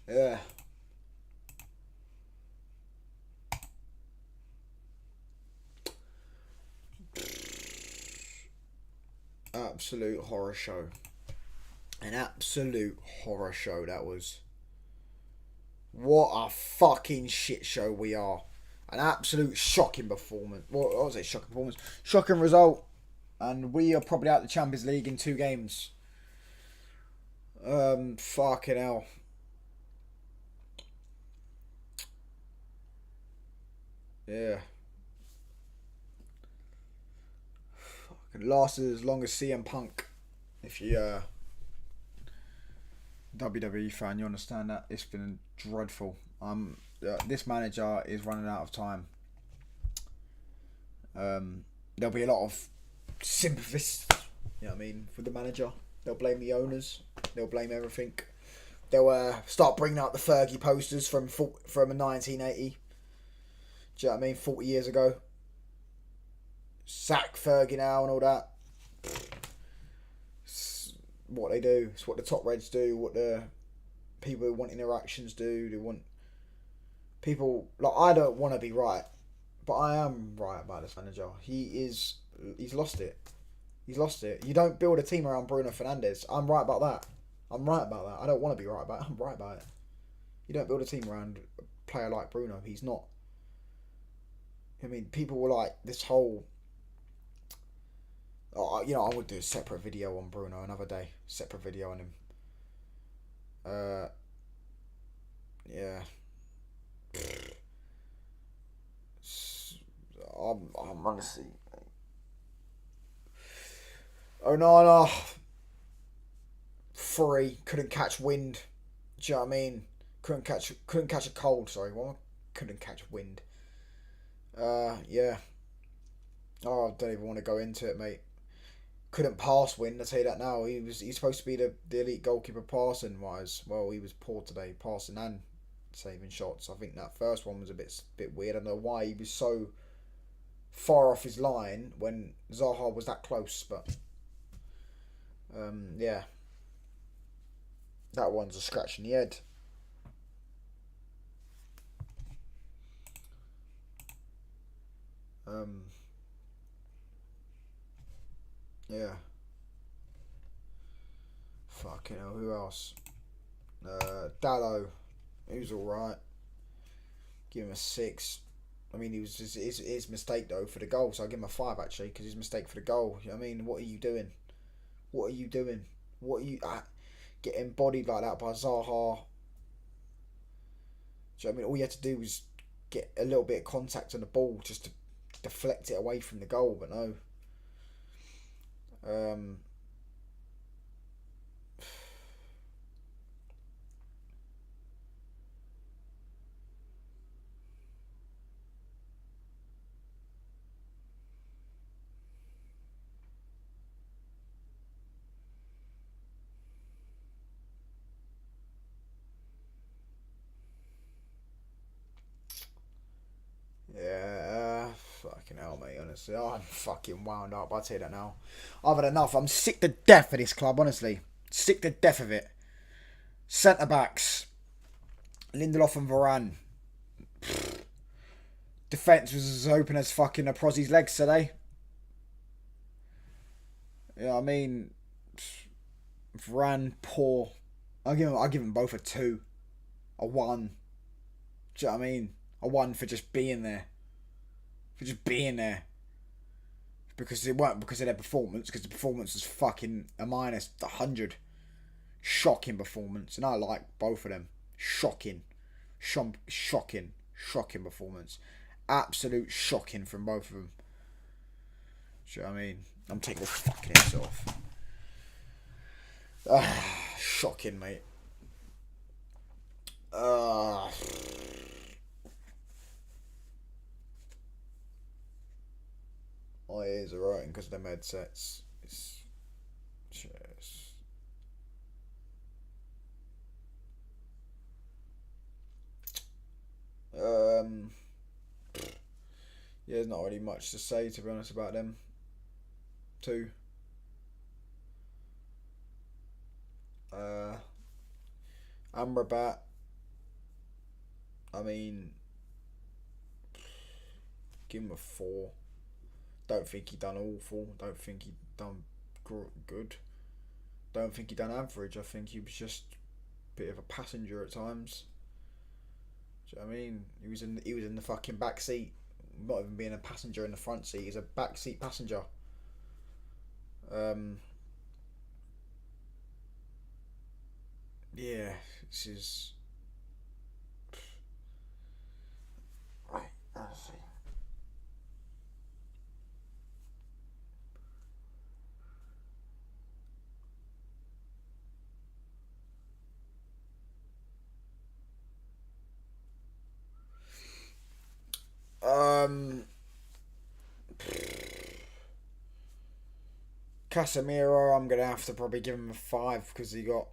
Yeah. Absolute horror show. An absolute horror show that was. What a fucking shit show we are. An absolute shocking performance. What was it? Shocking performance. Shocking result. And we are probably out of the Champions League in 2 games. Fucking hell. Yeah. Fucking lasted as long as CM Punk. If you WWE fan, you understand that it's been dreadful. This manager is running out of time. There'll be a lot of sympathists, you know what I mean, for the manager. They'll blame the owners. They'll blame everything. They'll start bringing out the Fergie posters from 1980. Do you know what I mean? 40 years ago. Sack Fergie now and all that. It's what they do. It's what the top reds do. What the people who want interactions do. They want people like I don't want to be right, but I am right about this manager. He's lost it. He's lost it. You don't build a team around Bruno Fernandes. I'm right about that. I'm right about that. I don't want to be right about it. I'm right about it. You don't build a team around a player like Bruno. He's not. I mean, people were like, this whole... Oh, you know, I would do a separate video on Bruno another day. Separate video on him. Yeah. I'm honestly... Oh, no. 3, couldn't catch wind. Do you know what I mean? Couldn't catch a cold, sorry. Well, couldn't catch wind. Yeah. Oh, I don't even want to go into it, mate. Couldn't pass wind, I'll tell you that now. He's supposed to be the elite goalkeeper passing wise. Well, he was poor today, passing and saving shots. I think that first one was a bit weird. I don't know why he was so far off his line when Zaha was that close, but yeah. That one's a scratch in the head. Yeah. Fucking hell, who else? Dallo. He was alright. Give him a 6. I mean, he was just his mistake though for the goal, so I give him a 5 actually because his mistake for the goal. I mean, what are you doing? What are you doing? What are you getting bodied like that by Zaha? Do you know what I mean? All you had to do was get a little bit of contact on the ball just to deflect it away from the goal, but no. Yeah, fucking hell, mate, honestly. Oh, I'm fucking wound up, I'll tell you that now. I've had enough. I'm sick to death of this club, honestly. Sick to death of it. Centre backs. Lindelof and Varane. Defence was as open as fucking a Prozzy's legs today. You know what I mean? Varane, poor. I'll give them both a 2. A 1. Do you know what I mean? A 1 for just being there. For just being there. Because it weren't because of their performance, because the performance was fucking a minus 100. Shocking performance. And I like both of them. Shocking. Shocking performance. Absolute shocking from both of them. Do you know what I mean? I'm taking this fucking ass off. Shocking, mate. My ears are hurting because of them headsets. It's just... Yeah, there's not really much to say, to be honest, about them two. Amrabat, I mean, give him a 4. Don't think he done awful. Don't think he done good. Don't think he done average. I think he was just a bit of a passenger at times. Do you know what I mean? He was in the fucking back seat, not even being a passenger in the front seat. He's a back seat passenger. Yeah, this is. Right, let's see. Casemiro, I'm gonna have to probably give him a 5 because he got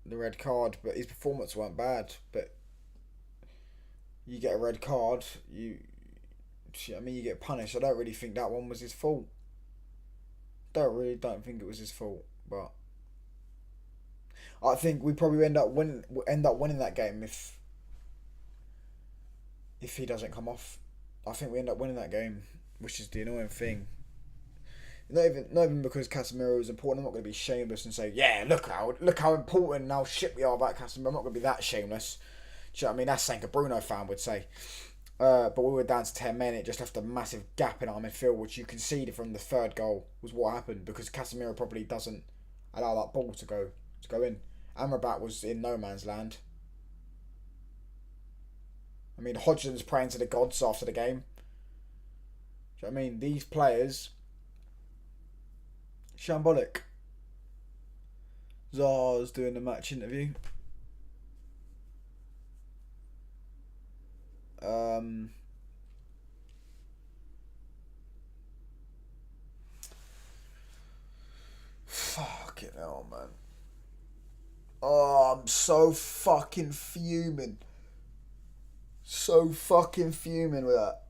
the red card, but his performance weren't bad. But you get a red card, you get punished. I don't really think that one was his fault. Don't think it was his fault, but I think we probably end up winning that game if he doesn't come off. I think we end up winning that game, which is the annoying thing. Not even because Casemiro is important. I'm not going to be shameless and say, yeah, look how important and how shit we are about Casemiro. I'm not going to be that shameless. Do you know what I mean? That's something a Bruno fan would say. But we were down to 10 men. It just left a massive gap in our midfield, which you conceded from the third goal was what happened because Casemiro probably doesn't allow that ball to go in. Amrabat was in no man's land. I mean, Hodgson's praying to the gods after the game. Do you know what I mean? These players, shambolic. Zaha's doing the match interview. Fucking hell, man. Oh, I'm so fucking fuming. So fucking fuming with that.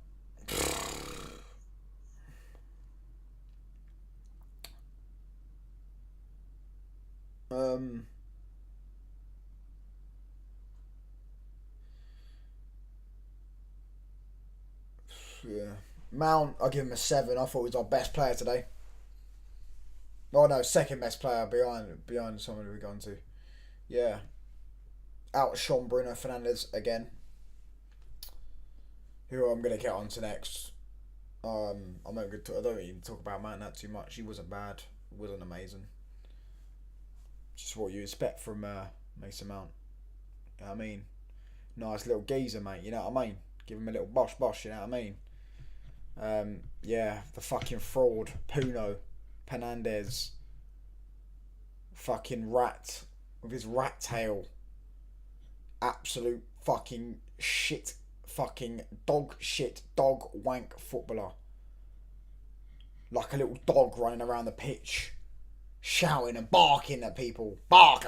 Yeah. Mount, I'll give him a 7. I thought he was our best player today. Oh no, second best player behind someone we've gone to. Yeah. Outshone Bruno Fernandes again. Who I'm gonna get on to next. I don't even talk about Mount that too much. He wasn't bad. Wasn't amazing. Just what you expect from Mason Mount. You know what I mean? Nice little geezer, mate. You know what I mean? Give him a little bosh. You know what I mean? Yeah, the fucking fraud, Puno, Fernandes, fucking rat with his rat tail, absolute fucking shit, fucking dog wank footballer, like a little dog running around the pitch, shouting and barking at people, like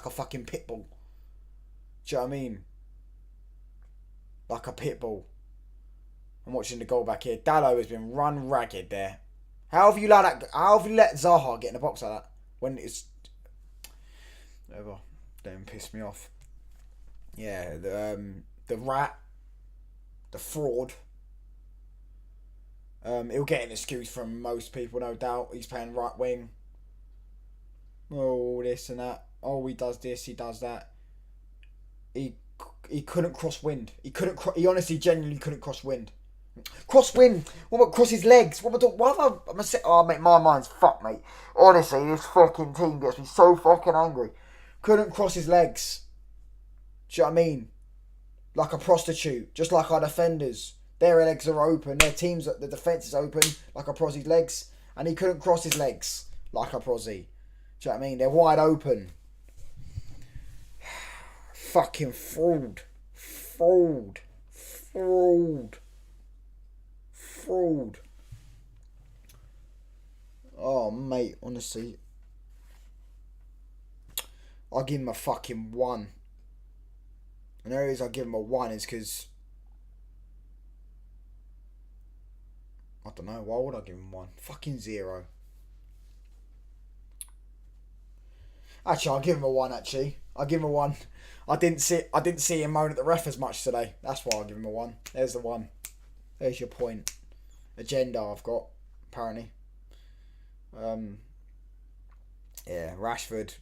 a fucking pit bull. Do you know what I mean? Like a pit bull. I'm watching the goal back here. Dallo has been run ragged there. How have you let Zaha get in the box like that? When it's whatever. Don't piss me off. Yeah, the rat, the fraud. He'll get an excuse from most people, no doubt. He's playing right wing. Oh, this and that. Oh, he does this, he does that. He couldn't cross wind. He honestly, genuinely couldn't cross wind. Cross wind. What about cross his legs? What am I say? Oh, mate, my mind's fucked, mate. Honestly, this fucking team gets me so fucking angry. Couldn't cross his legs. Do you know what I mean? Like a prostitute, just like our defenders. Their legs are open. The defence is open, like a Prozzy's legs, and he couldn't cross his legs like a Prozzy. Do you know what I mean? They're wide open. Fucking fraud. Oh, mate, honestly. I'll give him a fucking 1. And the reason I give him a 1 is because I don't know, why would I give him 1? Fucking 0. Actually, I'll give him a 1, actually. I'll give him a 1. I didn't see him moan at the ref as much today. That's why I'll give him a 1. There's the 1. There's your point. Agenda I've got, apparently. Yeah, Rashford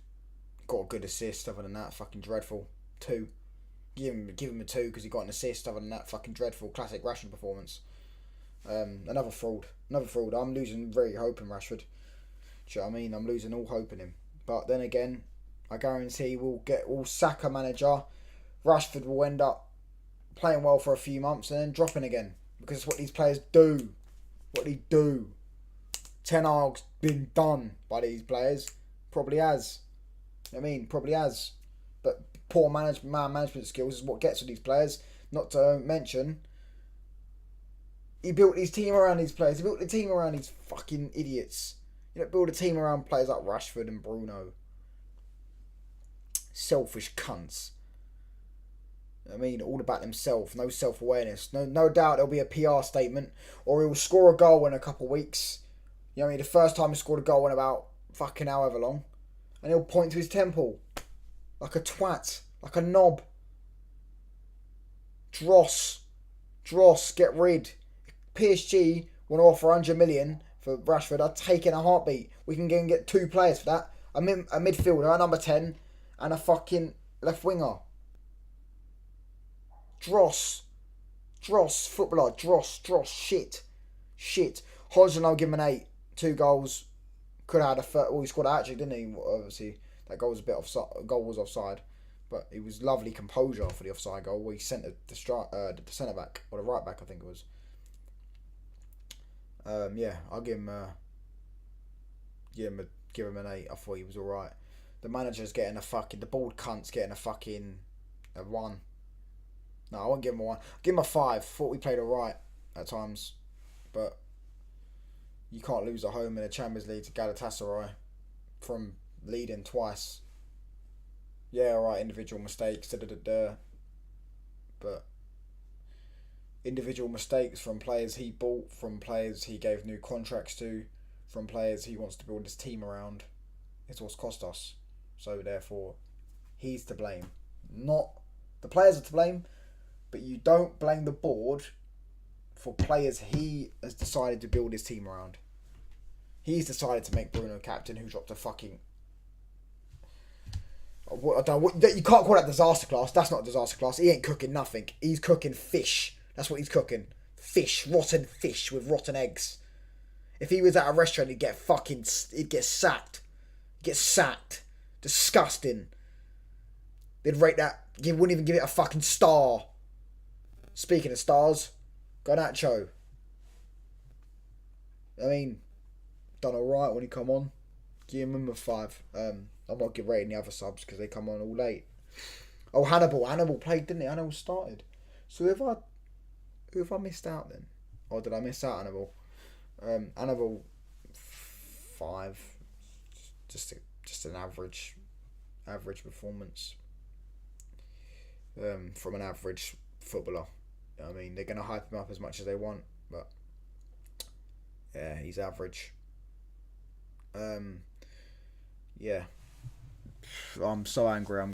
got a good assist. Other than that, fucking dreadful. 2. Give him a 2 because he got an assist. Other than that, fucking dreadful. Classic Rashford performance. Another fraud. I'm losing very hope in Rashford. Do you know what I mean? I'm losing all hope in him. But then again, I guarantee we'll sack a manager. Rashford will end up playing well for a few months and then dropping again. Because it's what these players do. What they do. Ten Hag's been done by these players. Probably has. You know what I mean? Probably has. But poor management skills is what gets with these players. Not to mention, he built his team around these players. He built the team around these fucking idiots. You don't build a team around players like Rashford and Bruno. Selfish cunts. I mean, all about himself. No self-awareness. No doubt there'll be a PR statement. Or he'll score a goal in a couple of weeks. You know what I mean? The first time he scored a goal in about fucking however long. And he'll point to his temple. Like a twat. Like a knob. Dross, get rid. PSG want to offer 100 million for Rashford. I'd take it in a heartbeat. We can go and get 2 players for that. A midfielder, a number 10, and a fucking left winger. Dross, footballer, Dross, shit. Hodgson, I'll give him an 8. 2 goals. Could have had a third. Well, he scored a hat-trick, didn't he? Obviously, that goal was a bit offside. Goal was offside, but it was lovely composure for the offside goal where he sent the centre back or the right back, I think it was. Yeah, I'll give him an 8. I thought he was all right. The manager's getting the bald cunt's getting a 1. No, I won't give him a 1. I'll give him a 5. Thought we played all right at times, but you can't lose at home in the Champions League to Galatasaray from leading twice. Yeah, all right, individual mistakes, but individual mistakes from players he bought, from players he gave new contracts to, from players he wants to build his team around, is what's cost us. So therefore, he's to blame. Not the players are to blame, but you don't blame the board for players he has decided to build his team around. He's decided to make Bruno captain, who dropped a fucking... You can't call that disaster class. That's not a disaster class. He ain't cooking nothing. He's cooking fish. That's what he's cooking. Fish. Rotten fish with rotten eggs. If he was at a restaurant, he'd get sacked. Get sacked. Disgusting. They'd rate that. He wouldn't even give it a fucking star. Speaking of stars, Garnacho. I mean, done alright when he come on. Give him a 5. I'm not rating the other subs because they come on all late. Oh, Hannibal played, didn't he? Hannibal started. So who have I missed out then? Or did I miss out Hannibal? Hannibal 5. Just an average performance. From an average footballer. I mean, they're gonna hype him up as much as they want, but yeah, he's average. Yeah. I'm so angry.